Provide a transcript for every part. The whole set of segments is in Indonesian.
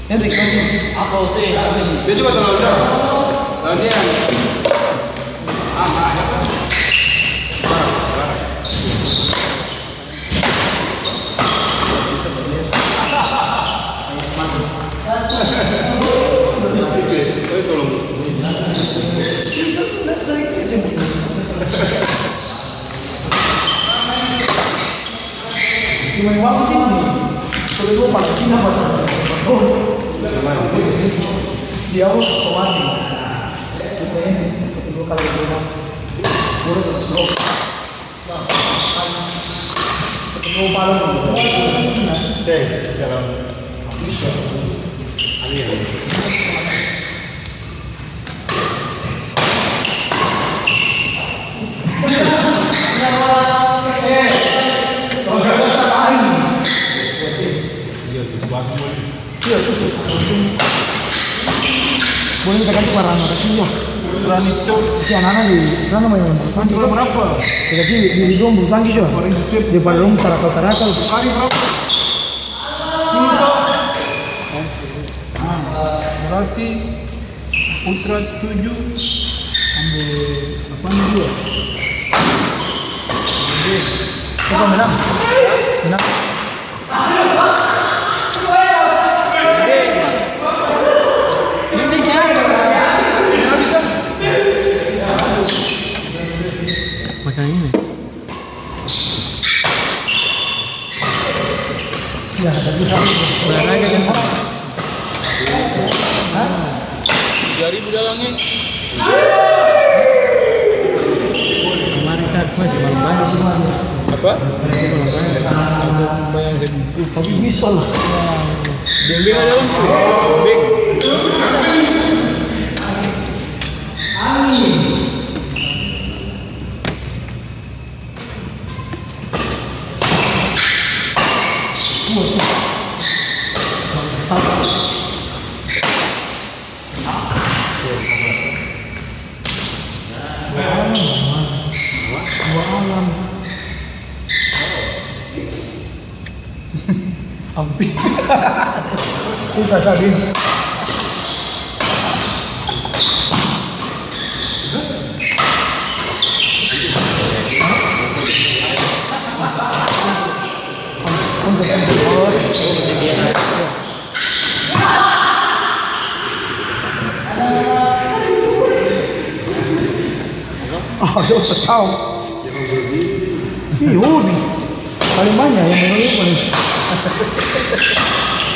Henrik, Apa sih? Dia coba tolong dia. Lawan dia. gimana waktu sih ini? Sudah dua pas Cina buat dia harus kewajib. Kita ini satu dua kali rumah, urut terus. Ketemu palu. Deh, jalan. Iya, itu langsung boleh kita ganti warna kecil ya. Ukuran itu Si anak-anak di mana main tangkis berapa? jadi di dom bulu tangkis ya. Di Palembang tarakal. Kali berapa? Berarti Putra 7 ambil 82. Siapa menang? Menang. Macam ini. Ya, tapi berapa aja kan? Hah? 3.000 dalangnya. Kemarin kan masih malam sih mas. Apa? Bayang segitu. Tapi bisa lah. Beng ada bang tuh. Beng. Hampir. Kita tadi. Aduh, tahu. Ih, hobi. Paling banyak yang menurut paling.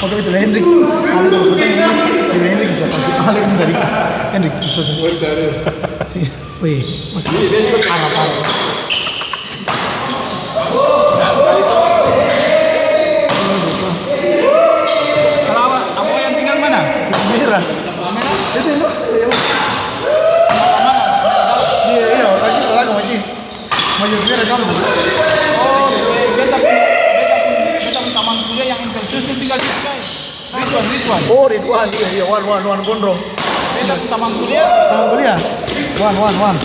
Oke, itu Hendrik. Kalau Hendrik bisa pasti paling bisa di Hendrik bisa. Wih, masih parah. Kalau apa yang tinggal mana? Merah. Itu loh. Iya, lagi masih. Maju dia rekam. Oh, beta taman kuliah yang intersus itu tinggal di sini. Ridwan. Oh, Ridwan, iya, Wan Gondrong. Beta taman kuliah. Taman kuliah. Wan.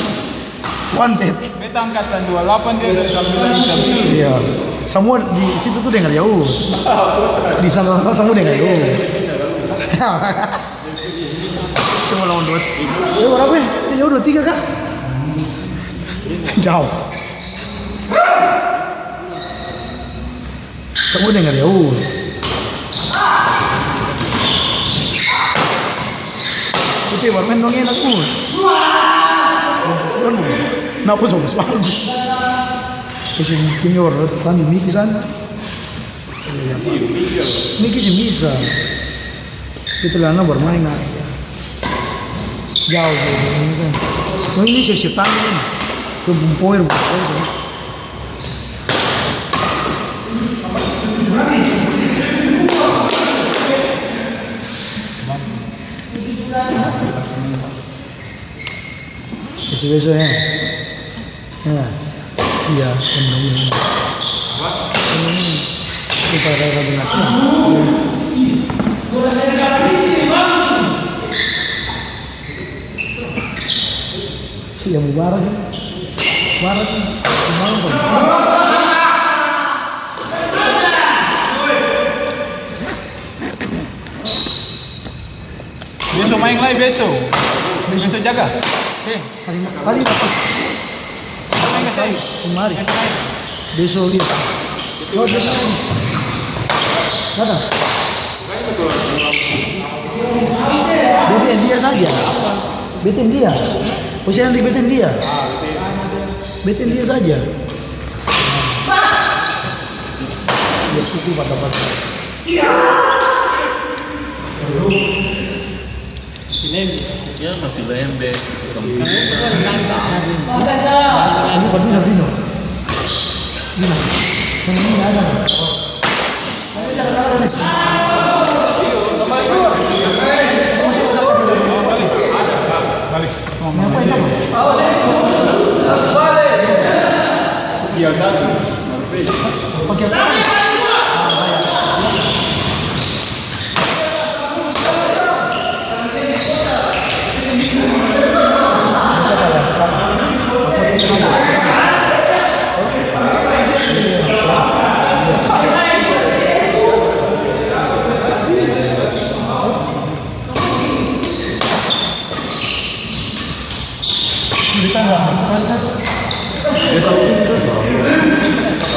Wanted. Beta angkatan 28 dia dari Kalbilan intersus. Iya. Semua di situ tuh dengar jauh. Di sana semua dengar jauh. Semua lawan duit. Ya berapa ya? Jauh 23 kak? Jauh. Semua dengar jauh. Itu bermain dong enak pun. Kenapa bagus? Kasi junior, tadi Miki sana. Miki sih bisa. Kita lana bermain nggak? Jauh gitu. Oh ini setan ini. Kebumpoir. Besok ya. Ya. Iya, ini. Kita ada dengan. Yang mubarak. Barat. Gimana, Bang? main besok. Besok. Besok jaga. Kali dapat Main ke saya. kemari. Besok main. Besok lihat. Oh, besok. Datang. BTN dia saja. BTN dia. Posisi di BTN dia. BTN dia saja. Dia pukul patah-patah. Ya masih lembek. Ini berdua Vino. Vino. Ini ada.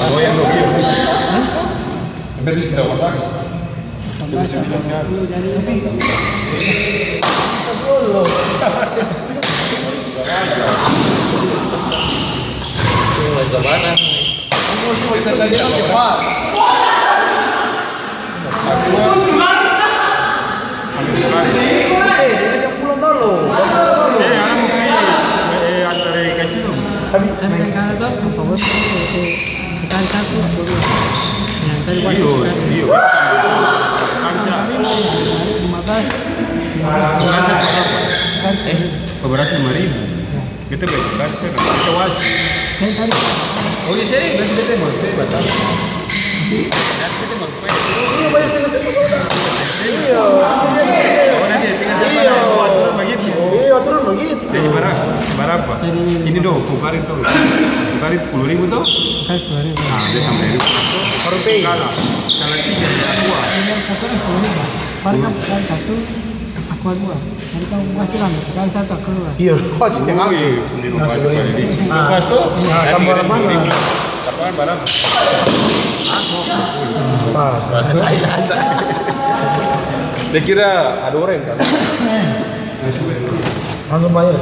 Goyang dulu. Berarti sudah kontrak. Sabana. Berarti 5.000. Kita bayar kita wasi. Oh, iya sih. Berarti BTN mau batal. Oh, nanti tinggal turun begitu. Iya, turun begitu. Jadi berapa? Ini doh, Fukari tuh. Fukari 10.000 tuh. Nah, dia tambah 1.000. Baru pay. Kalau 3 dia dua. Iya, pasti tengah. Ini masuk pada ini. Lepas tuh. Tambah mana? Kapan barang? Pas. Dia kira ada orang kan? Langsung bayar.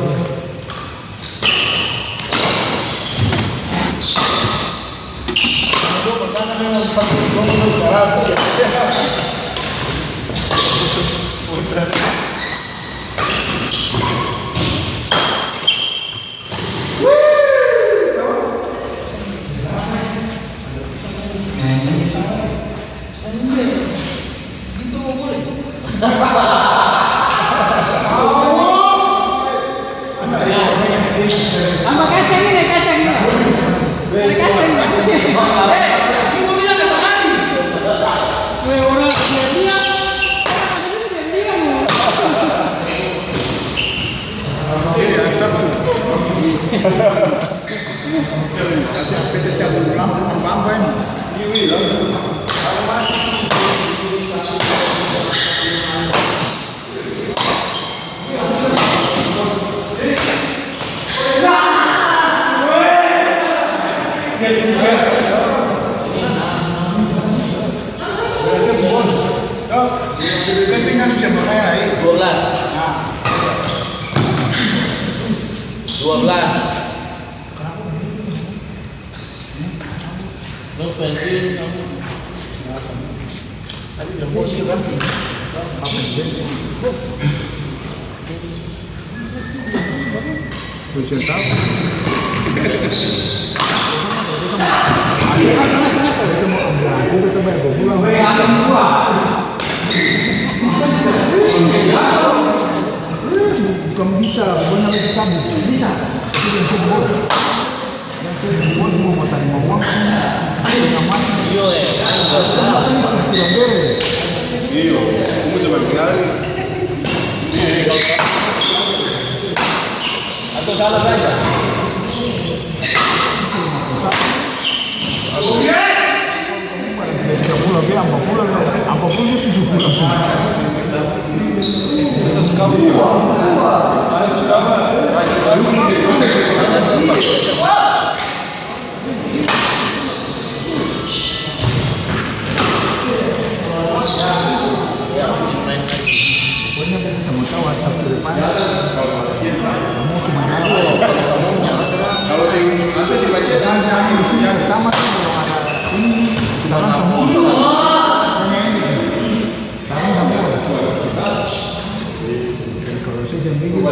Apa kacang ini kacang ini? Ada kacang. Ini mau bilang apa lagi? Orang dia. Bukan bisa, bukan harus dicabut. Bisa. Yang sebut. Yang sebut mau terima uang. Yo Iyo, kamu coba tinggal. Atau salah saja. Apapun itu 7 bulan. Bisa sekali. Sekarang semua. Hanya ini. Sekarang semua. Kalau saya jam minggu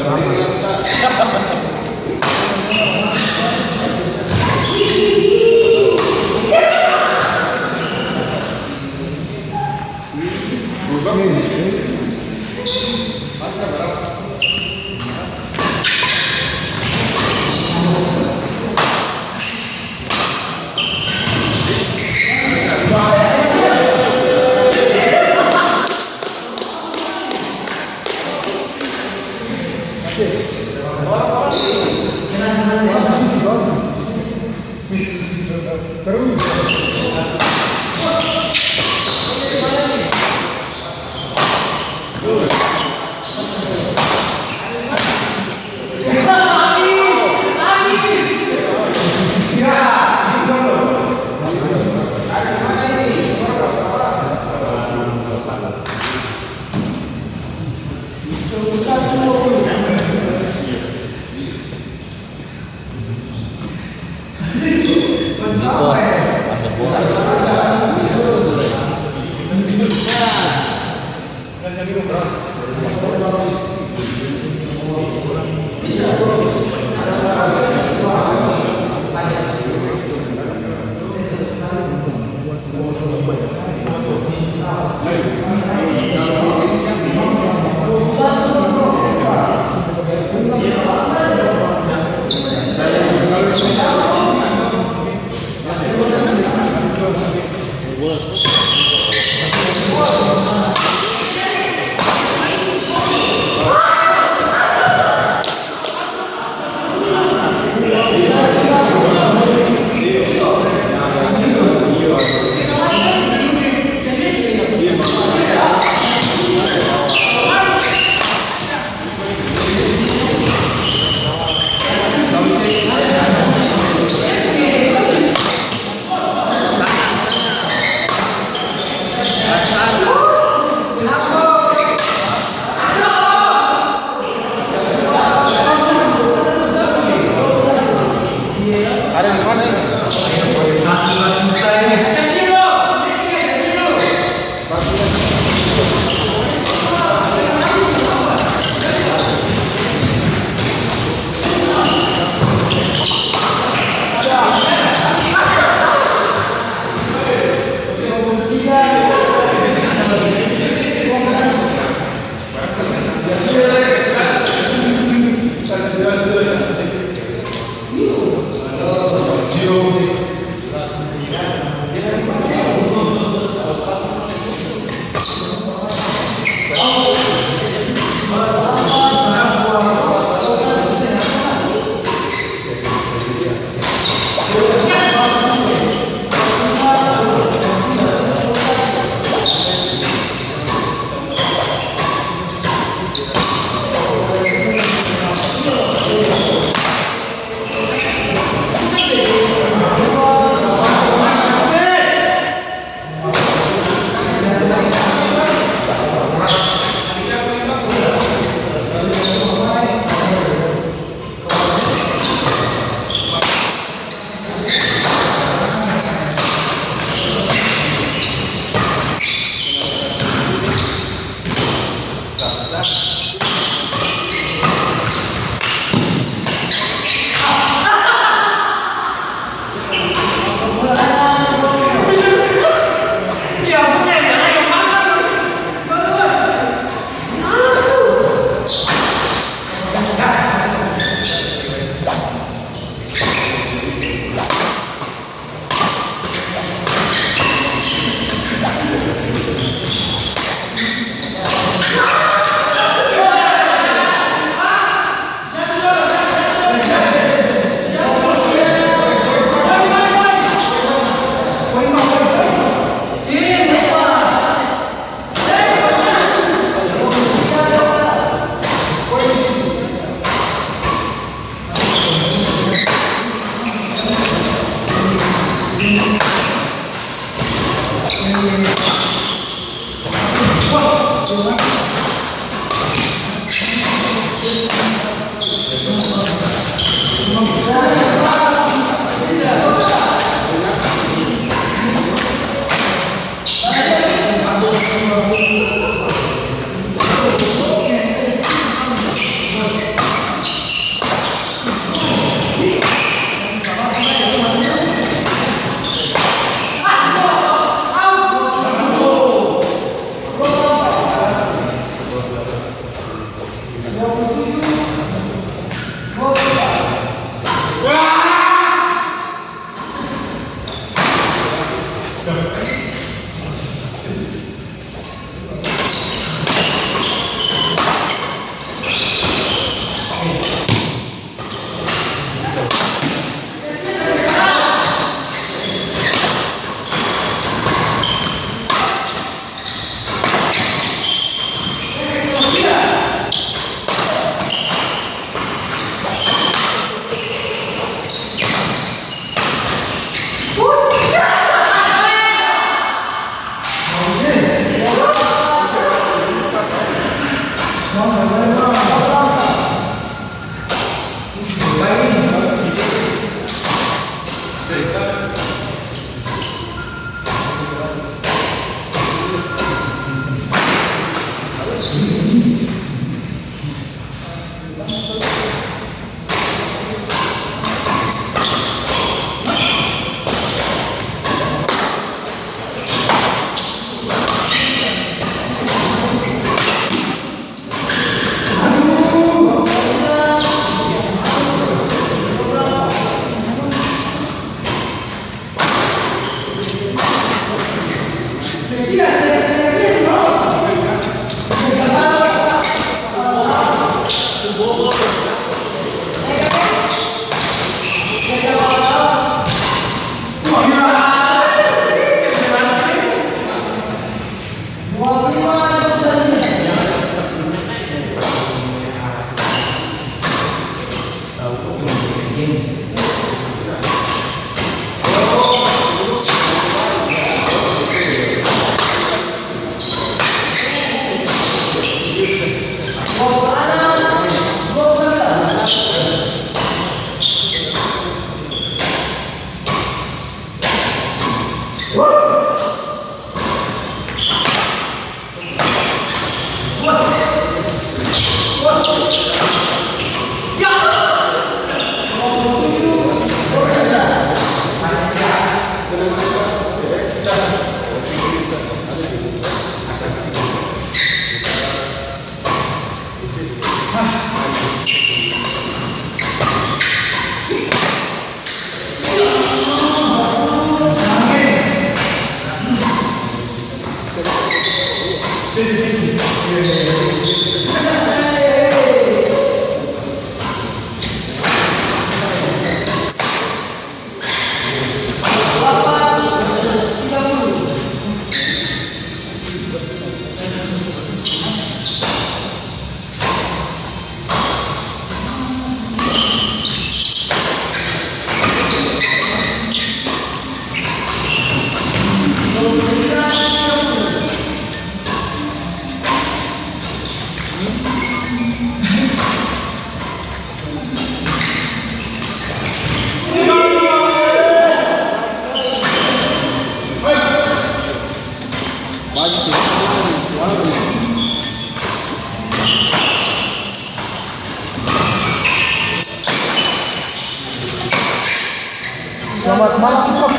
Selamat malam, Prof.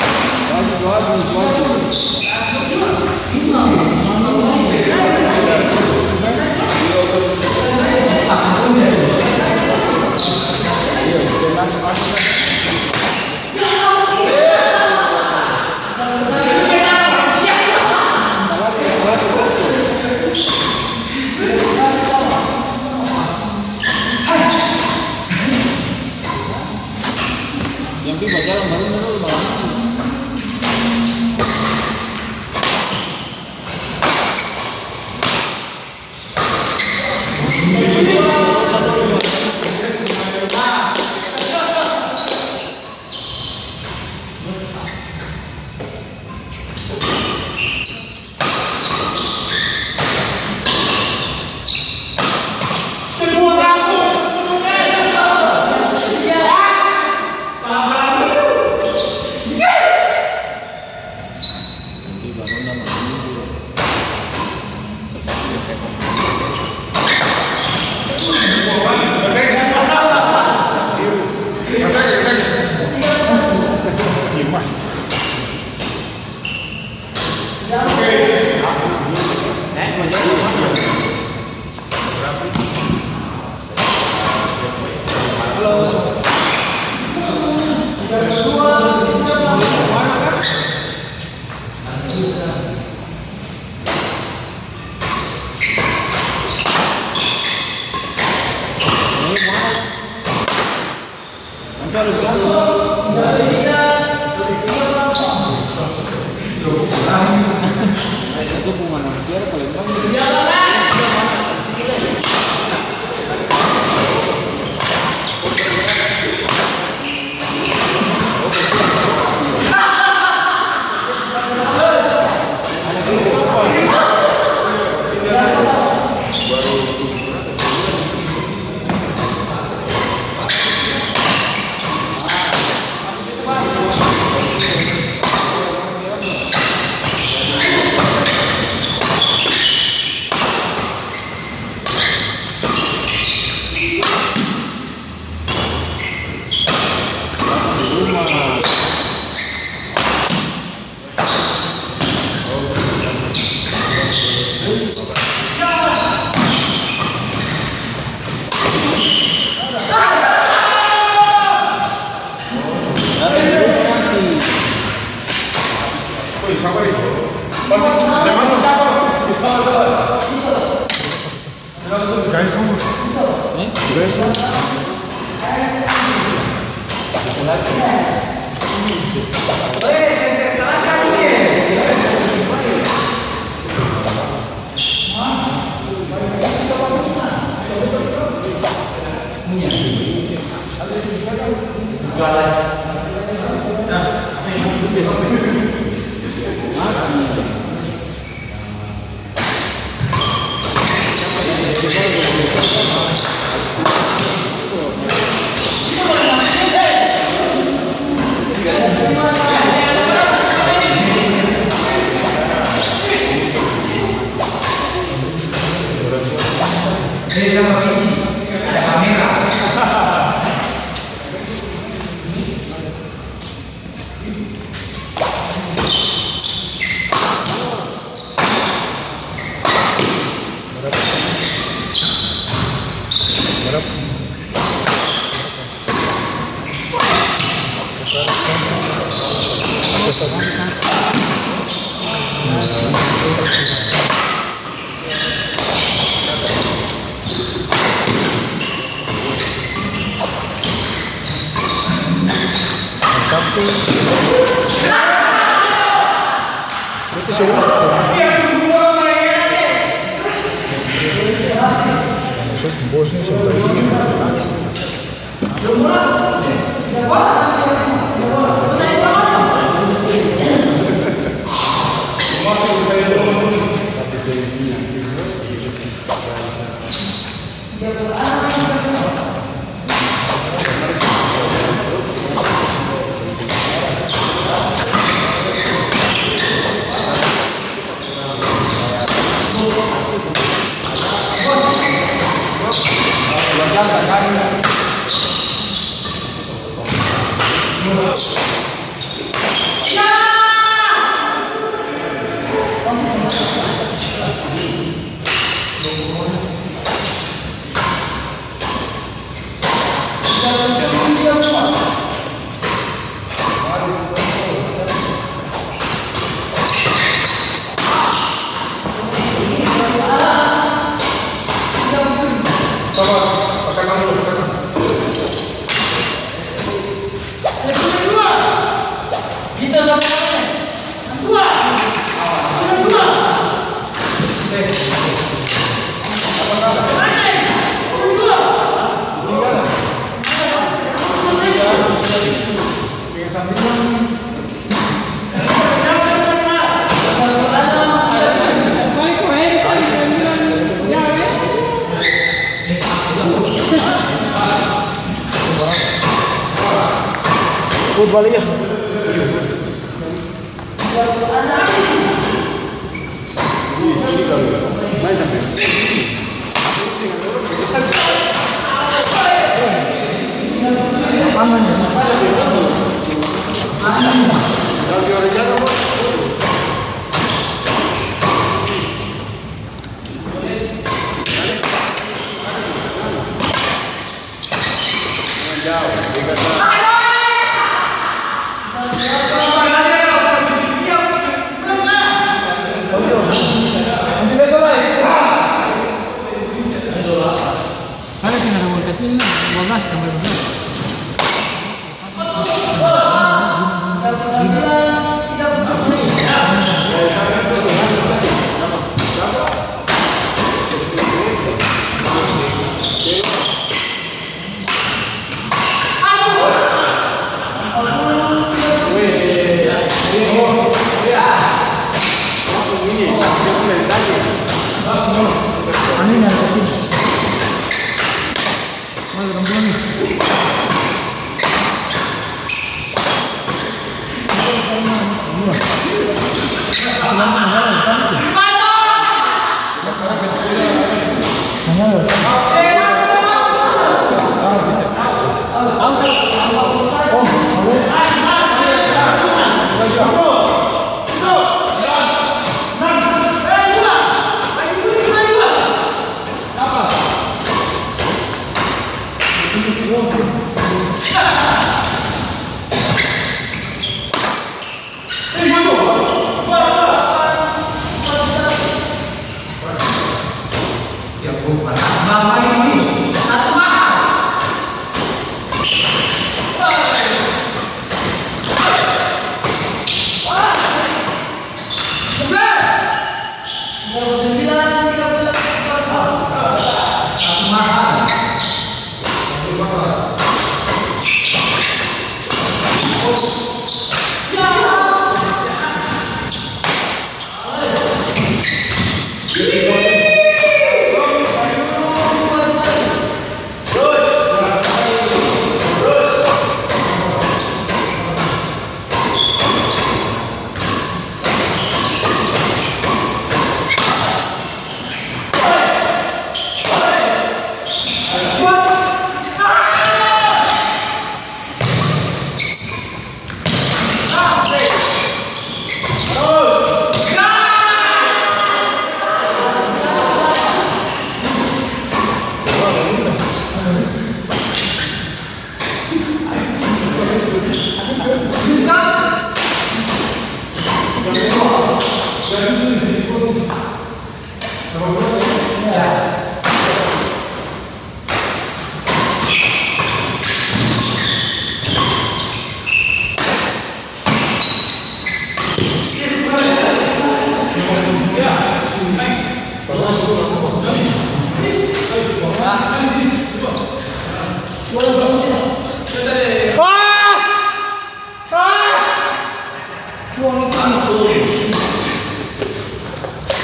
Yang pi baca lembaran dulu malam. Fútbol ya. Aman ya. Ada sih ada bola kecil, 12 sampai 12. Angin yang kecil. Mana rembulan nih?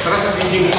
Terasa dinding.